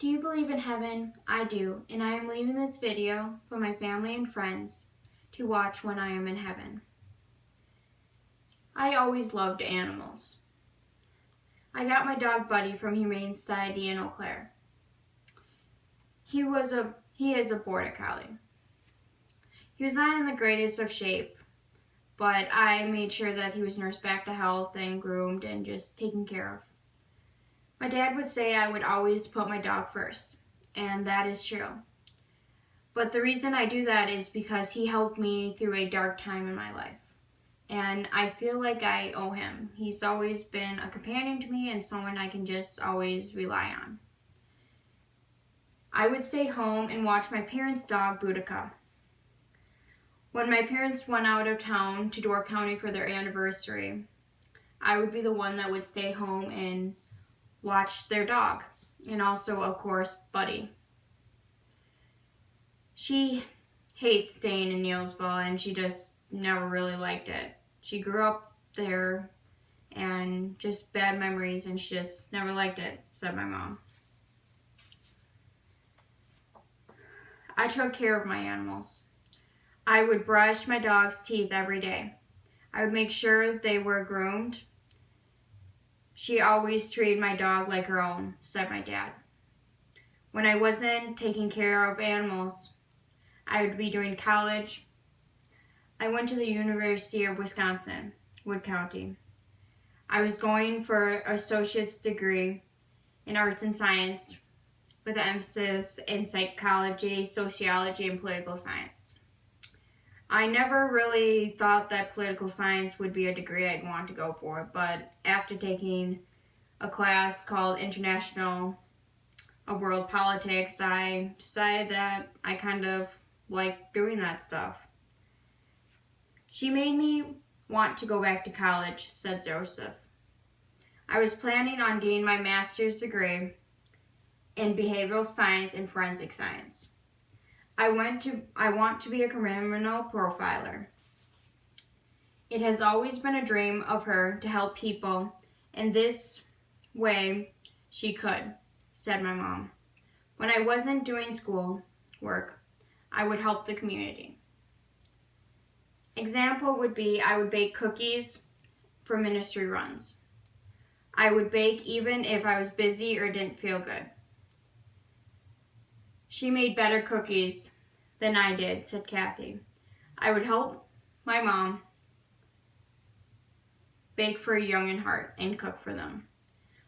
Do you believe in heaven? I do, and I am leaving this video for my family and friends to watch when I am in heaven. I always loved animals. I got my dog Buddy from Humane Society in Eau Claire. He is a border collie. He was not in the greatest of shape, but I made sure that he was nursed back to health and groomed and just taken care of. My dad would say I would always put my dog first, and that is true. But the reason I do that is because he helped me through a dark time in my life. And I feel like I owe him. He's always been a companion to me and someone I can just always rely on. I would stay home and watch my parents' dog, Boudica. When my parents went out of town to Door County for their anniversary, I would be the one that would stay home and watch their dog. And also, of course, Buddy. She hates staying in Neilsville and she just never really liked it. She grew up there and just bad memories and she just never liked it, said my mom. I took care of my animals. I would brush my dog's teeth every day. I would make sure they were groomed. She always treated my dog like her own, said my dad. When I wasn't taking care of animals, I would be doing college. I went to the University of Wisconsin, Wood County. I was going for an associate's degree in arts and science with an emphasis in psychology, sociology, and political science. I never really thought that political science would be a degree I'd want to go for, but after taking a class called International World Politics, I decided that I kind of liked doing that stuff. She made me want to go back to college, said Joseph. I was planning on getting my master's degree in behavioral science and forensic science. I want to be a criminal profiler. It has always been a dream of her to help people in this way she could, said my mom. When I wasn't doing school work, I would help the community. Example would be I would bake cookies for ministry runs. I would bake even if I was busy or didn't feel good. She made better cookies than I did, said Kathy. I would help my mom bake for Young and Heart and cook for them.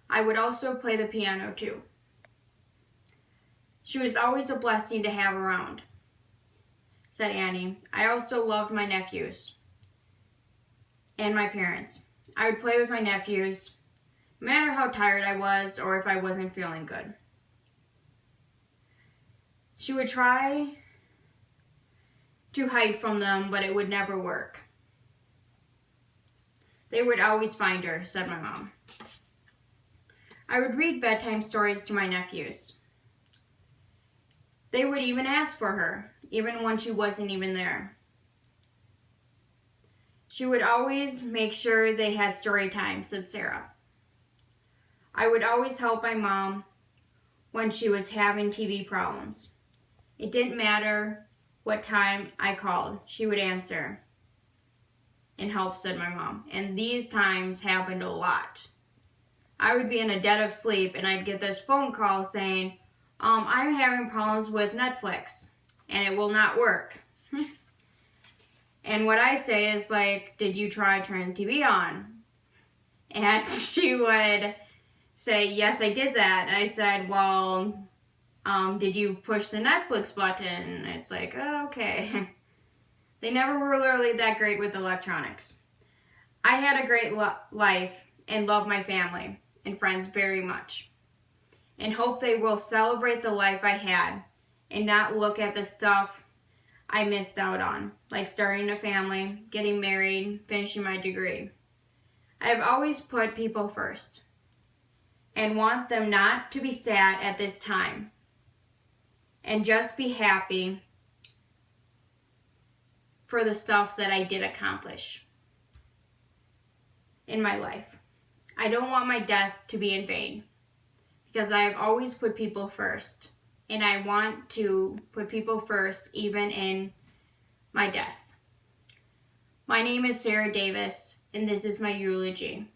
I would also play the piano too. She was always a blessing to have around, said Annie. I also loved my nephews and my parents. I would play with my nephews no matter how tired I was or if I wasn't feeling good. She would try to hide from them, but it would never work. They would always find her, said my mom. I would read bedtime stories to my nephews. They would even ask for her, even when she wasn't even there. She would always make sure they had story time, said Sarah. I would always help my mom when she was having TV problems. It didn't matter what time I called, she would answer and help, said my mom. And these times happened a lot. I would be in a dead of sleep and I'd get this phone call saying, I'm having problems with Netflix and it will not work. And what I say is like, did you try turning the TV on? And she would say, yes, I did that. And I said, well, did you push the Netflix button? And it's like, oh, okay. They never were really that great with electronics. I had a great life and love my family and friends very much. And hope they will celebrate the life I had and not look at the stuff I missed out on, like starting a family, getting married, finishing my degree. I have always put people first and want them not to be sad at this time and just be happy for the stuff that I did accomplish in my life. I don't want my death to be in vain because I have always put people first, and I want to put people first even in my death. My name is Sarah Davis, and this is my eulogy.